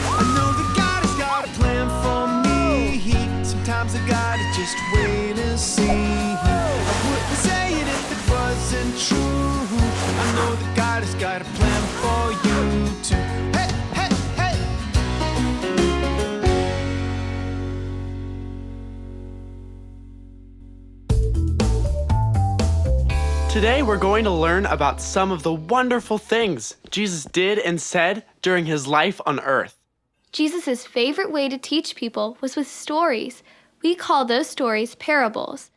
I know that God has got a plan for me. Sometimes I gotta just wait and see. I wouldn't say it if it wasn't true. I know that God has got a plan for you too. Hey, hey, hey! Today we're going to learn about some of the wonderful things Jesus did and said during his life on earth. Jesus' favorite way to teach people was with stories. We call those stories parables.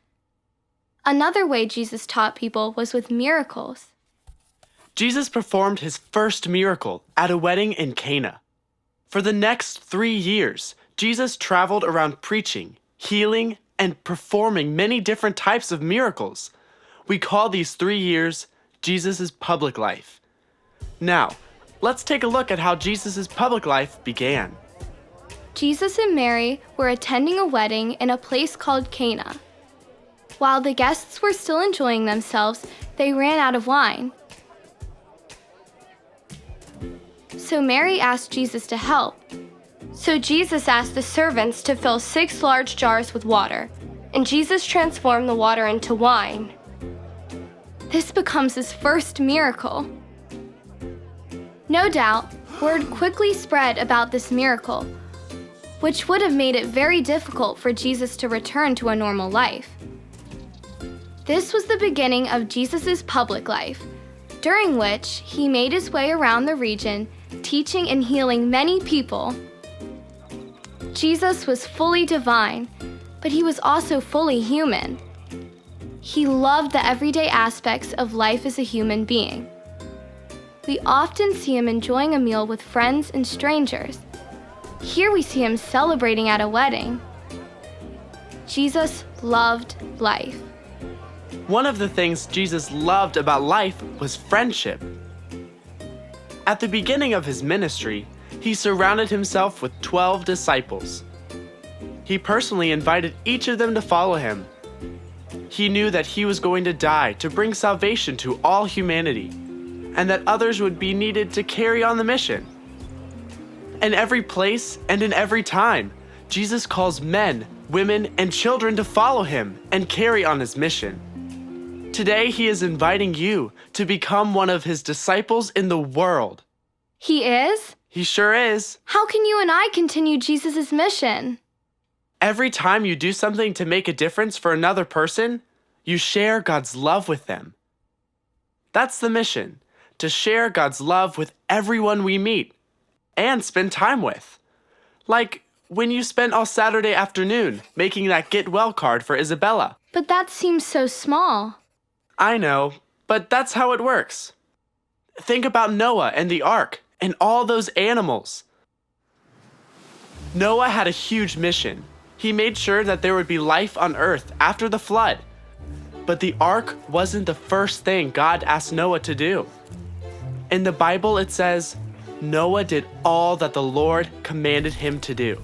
Another way Jesus taught people was with miracles. Jesus performed his first miracle at a wedding in Cana. For the next 3 years, Jesus traveled around preaching, healing, and performing many different types of miracles. We call these 3 years Jesus' public life. Now, let's take a look at how Jesus' public life began. Jesus and Mary were attending a wedding in a place called Cana. While the guests were still enjoying themselves, they ran out of wine. So Mary asked Jesus to help. So Jesus asked the servants to fill 6 large jars with water, and Jesus transformed the water into wine. This becomes his first miracle. No doubt, word quickly spread about this miracle, which would have made it very difficult for Jesus to return to a normal life. This was the beginning of Jesus' public life, during which he made his way around the region, teaching and healing many people. Jesus was fully divine, but he was also fully human. He loved the everyday aspects of life as a human being. We often see him enjoying a meal with friends and strangers. Here we see him celebrating at a wedding. Jesus loved life. One of the things Jesus loved about life was friendship. At the beginning of his ministry, he surrounded himself with 12 disciples. He personally invited each of them to follow him. He knew that he was going to die to bring salvation to all humanity, and that others would be needed to carry on the mission. In every place and in every time, Jesus calls men, women, and children to follow him and carry on his mission. Today, he is inviting you to become one of his disciples in the world. He is? He sure is. How can you and I continue Jesus' mission? Every time you do something to make a difference for another person, you share God's love with them. That's the mission, to share God's love with everyone we meet and spend time with. Like when you spent all Saturday afternoon making that get well card for Isabella. But that seems so small. I know, but that's how it works. Think about Noah and the ark and all those animals. Noah had a huge mission. He made sure that there would be life on earth after the flood. But the ark wasn't the first thing God asked Noah to do. In the Bible, it says, Noah did all that the Lord commanded him to do.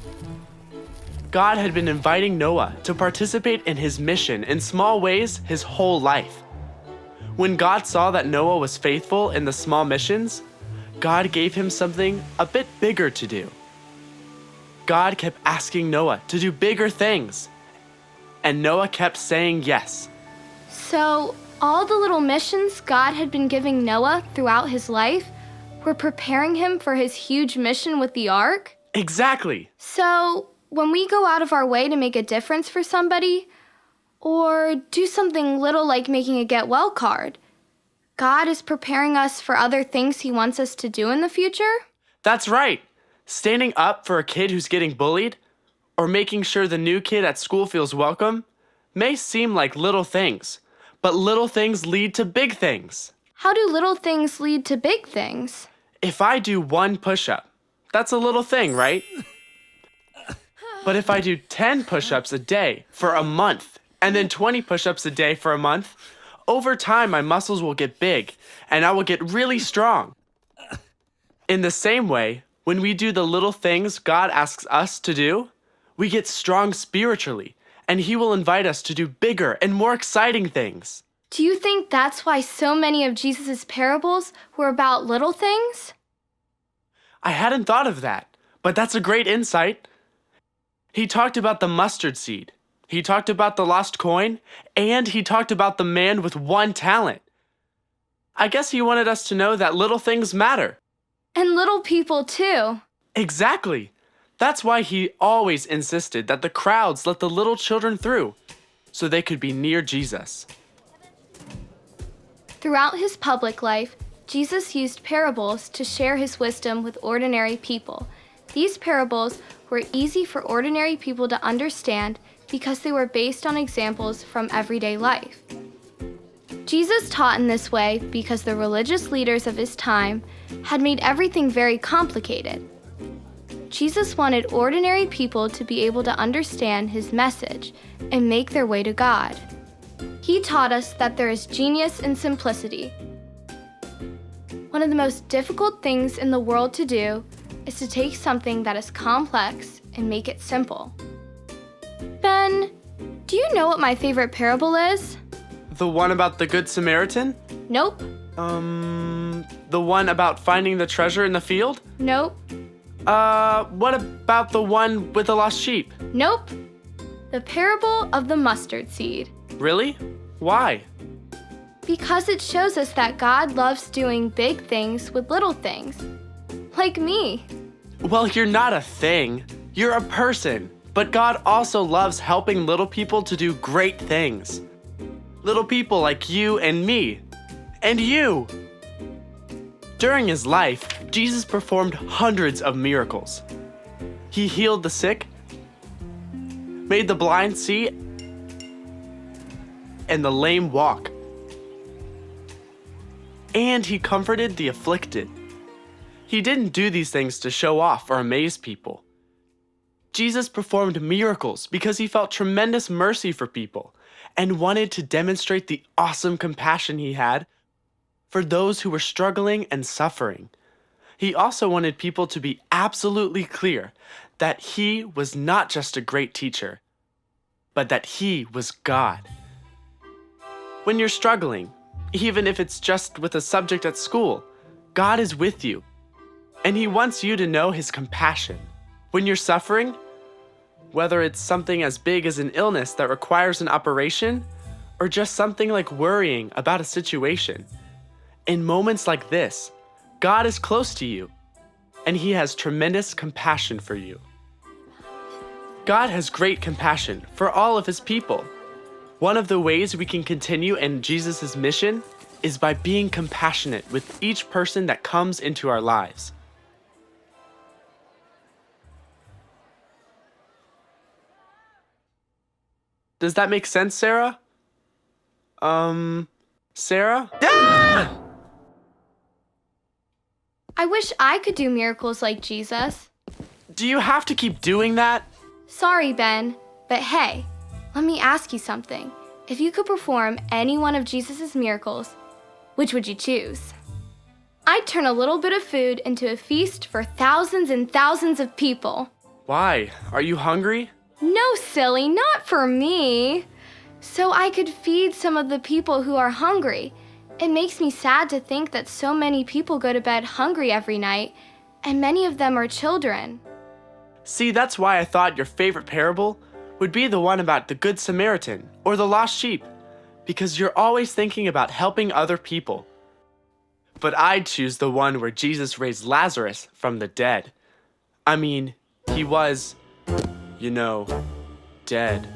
God had been inviting Noah to participate in his mission in small ways his whole life. When God saw that Noah was faithful in the small missions, God gave him something a bit bigger to do. God kept asking Noah to do bigger things, and Noah kept saying yes. So, all the little missions God had been giving Noah throughout his life were preparing him for his huge mission with the ark? Exactly. So, when we go out of our way to make a difference for somebody, or do something little like making a get well card, God is preparing us for other things he wants us to do in the future? That's right. Standing up for a kid who's getting bullied, or making sure the new kid at school feels welcome, may seem like little things, but little things lead to big things. How do little things lead to big things? If I do 1 push-up, that's a little thing, right? But if I do 10 push-ups a day for a month, and then 20 push-ups a day for a month, over time my muscles will get big, and I will get really strong. In the same way, when we do the little things God asks us to do, we get strong spiritually, and he will invite us to do bigger and more exciting things. Do you think that's why so many of Jesus' parables were about little things? I hadn't thought of that, but that's a great insight. He talked about the mustard seed. He talked about the lost coin, and he talked about the man with 1 talent. I guess he wanted us to know that little things matter. And little people too. Exactly. That's why he always insisted that the crowds let the little children through, so they could be near Jesus. Throughout his public life, Jesus used parables to share his wisdom with ordinary people. These parables were easy for ordinary people to understand because they were based on examples from everyday life. Jesus taught in this way because the religious leaders of his time had made everything very complicated. Jesus wanted ordinary people to be able to understand his message and make their way to God. He taught us that there is genius in simplicity. One of the most difficult things in the world to do is to take something that is complex and make it simple. Ben, do you know what my favorite parable is? The one about the Good Samaritan? Nope. The one about finding the treasure in the field? Nope. What about the one with the lost sheep? Nope. The parable of the mustard seed. Really? Why? Because it shows us that God loves doing big things with little things. Like me. Well, you're not a thing. You're a person. But God also loves helping little people to do great things. Little people like you and me. And you. During his life, Jesus performed hundreds of miracles. He healed the sick, made the blind see, and the lame walk. And he comforted the afflicted. He didn't do these things to show off or amaze people. Jesus performed miracles because he felt tremendous mercy for people and wanted to demonstrate the awesome compassion he had for those who were struggling and suffering. He also wanted people to be absolutely clear that he was not just a great teacher, but that he was God. When you're struggling, even if it's just with a subject at school, God is with you, and he wants you to know his compassion. When you're suffering, whether it's something as big as an illness that requires an operation, or just something like worrying about a situation, in moments like this, God is close to you, and he has tremendous compassion for you. God has great compassion for all of his people. One of the ways we can continue in Jesus' mission is by being compassionate with each person that comes into our lives. Does that make sense, Sarah? Sarah? Ah! I wish I could do miracles like Jesus. Do you have to keep doing that? Sorry, Ben, but hey, let me ask you something. If you could perform any one of Jesus' miracles, which would you choose? I'd turn a little bit of food into a feast for thousands and thousands of people. Why? Are you hungry? No, silly, not for me. So I could feed some of the people who are hungry. It makes me sad to think that so many people go to bed hungry every night, and many of them are children. See, that's why I thought your favorite parable would be the one about the Good Samaritan or the lost sheep, because you're always thinking about helping other people. But I'd choose the one where Jesus raised Lazarus from the dead. I mean, he was, dead.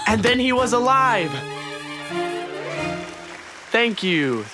And then he was alive! Thank you.